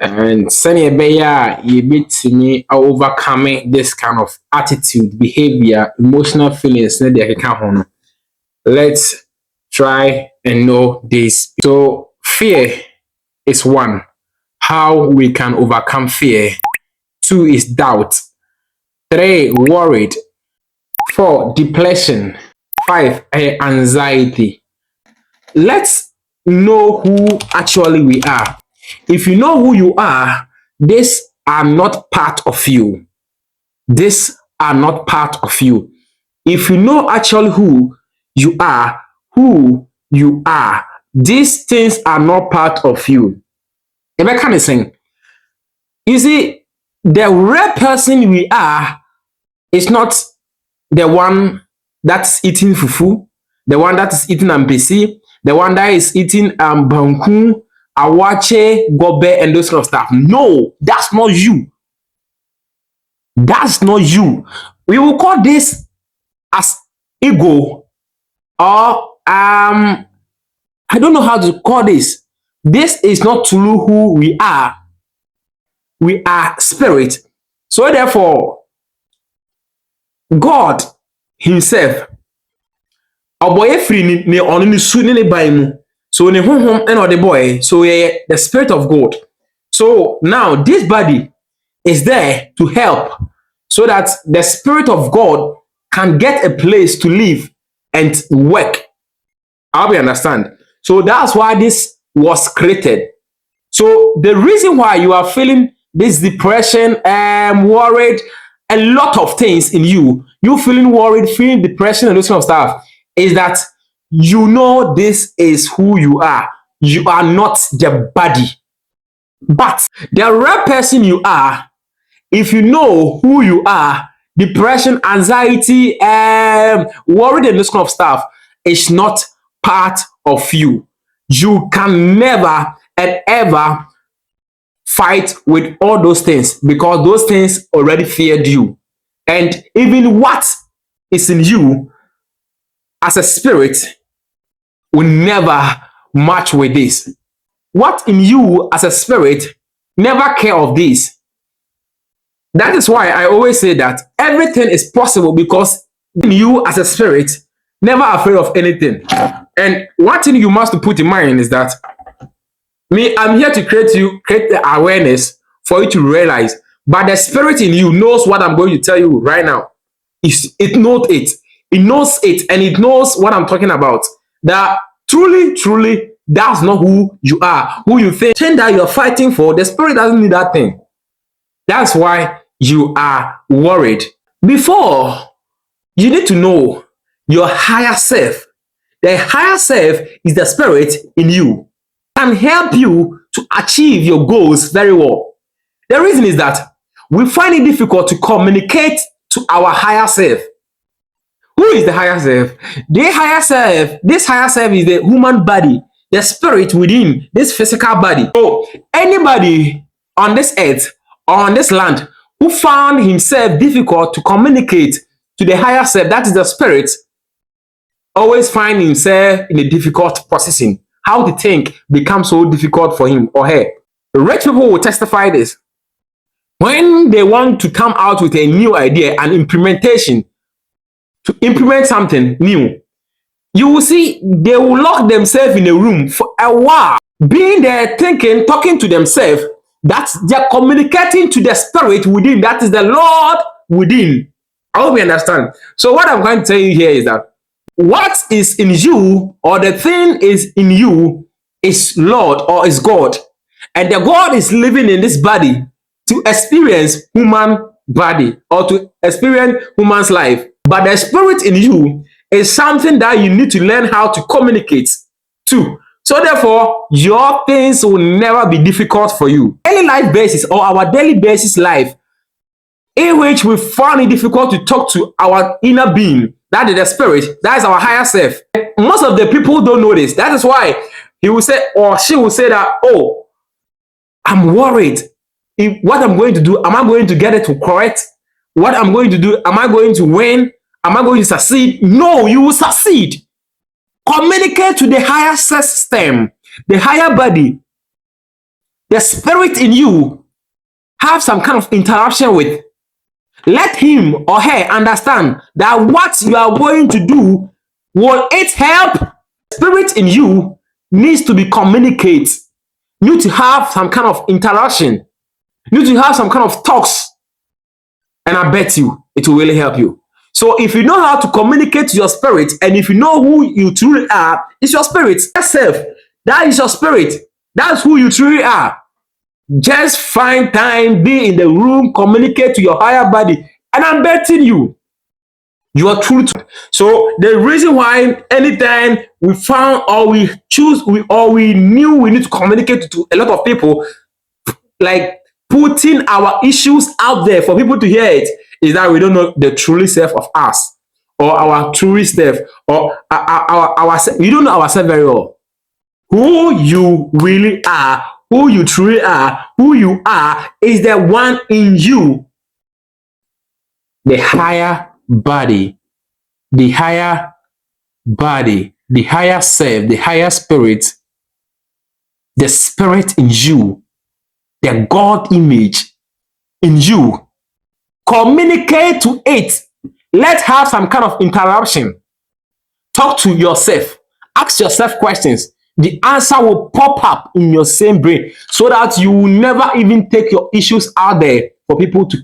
And Sunny Beya, you bit to me overcoming this kind of attitude, behavior, emotional feelings. Let's try and know this. So, fear is one. How we can overcome fear. Two is doubt. Three, worried. Four, depression. Five, anxiety. Let's know who actually we are. If you know who you are, these are not part of you. These are not part of you. If you know actually who you are, these things are not part of you. If I kind of saying, you see, the real person we are is not the one that's eating fufu, the one that is eating ambesi, the one that is eating banku, awache, gobe, and those kind of stuff. No, that's not you. That's not you. We will call this as ego, or I don't know how to call this. This is not truly who we are. We are spirit. So therefore, God himself, oboye free ni on ni su ni ban mu. So ne honhom and the boy, so yeah, the spirit of God. So now this body is there to help so that the spirit of God can get a place to live and work. I will understand. So that's why this was created. So the reason why you are feeling this depression, worried, a lot of things in you feeling worried, feeling depression, and those kind of stuff, is that you know this is who you are. You are not the body. But the real person you are, if you know who you are, depression, anxiety, worried, and this kind of stuff is not part of you. You can never and ever fight with all those things because those things already feared you. And even what is in you as a spirit will never match with this. What in you as a spirit never care of this. That is why I always say that everything is possible because you as a spirit never afraid of anything. And one thing you must put in mind is that I'm here to create the awareness for you to realize. But the spirit in you knows what I'm going to tell you right now. It knows it. It knows it, and it knows what I'm talking about. That truly, that's not who you are. Who you think that you're fighting for, the spirit doesn't need that thing. That's why you are worried. Before, you need to know your higher self. The higher self is the spirit in you. Can help you to achieve your goals very well. The reason is that we find it difficult to communicate to our higher self. Who is the higher self? This higher self is the human body, the spirit within this physical body. So anybody on this earth or on this land who found himself difficult to communicate to the higher self, that is the spirit, always find himself in a difficult position. How to think becomes so difficult for him or her. Rich people will testify this. When they want to come out with a new idea and implementation, to implement something new, you will see they will lock themselves in a room for a while, being there thinking, talking to themselves. That's they're communicating to the spirit within. That is the Lord within. I hope you understand. So what I'm going to tell you here is that what is in you, or the thing is in you, is Lord or is God. And the God is living in this body to experience human body or to experience human's life. But the spirit in you is something that you need to learn how to communicate to. So therefore, your things will never be difficult for you. Daily life basis or our daily basis life, in which we find it difficult to talk to our inner being, that is the spirit, that is our higher self. Most of the people don't know this. That is why he will say, or she will say that, oh, I'm worried. What I'm going to do, am I going to get it to correct? What I'm going to do, am I going to win? Am I going to succeed? No, you will succeed. Communicate to the higher system, the higher body. the spirit in you have some kind of interaction with, let him or her understand that what you are going to do, will it help? Spirit in you needs to be communicated, need to have some kind of interaction, need to have some kind of talks, and I bet you it will really help you. So if you know how to communicate to your spirit, and if you know who you truly are, it's your spirit. That's self. That is your spirit. That's who you truly are. Just find time, be in the room, communicate to your higher body, and I'm betting you, you are true to. So the reason why anytime we found or we choose or we knew we need to communicate to a lot of people, like putting our issues out there for people to hear it, is that we don't know the truly self of us, or our truly self, or our we don't know ourselves very well. Who you really are, who you truly are, who you are is the one in you. The higher body, the higher body, the higher self, the higher spirit, the spirit in you, the God image in you. Communicate to it. Let's have some kind of interaction. Talk to yourself. Ask yourself questions. The answer will pop up in your same brain, so that you will never even take your issues out there for people to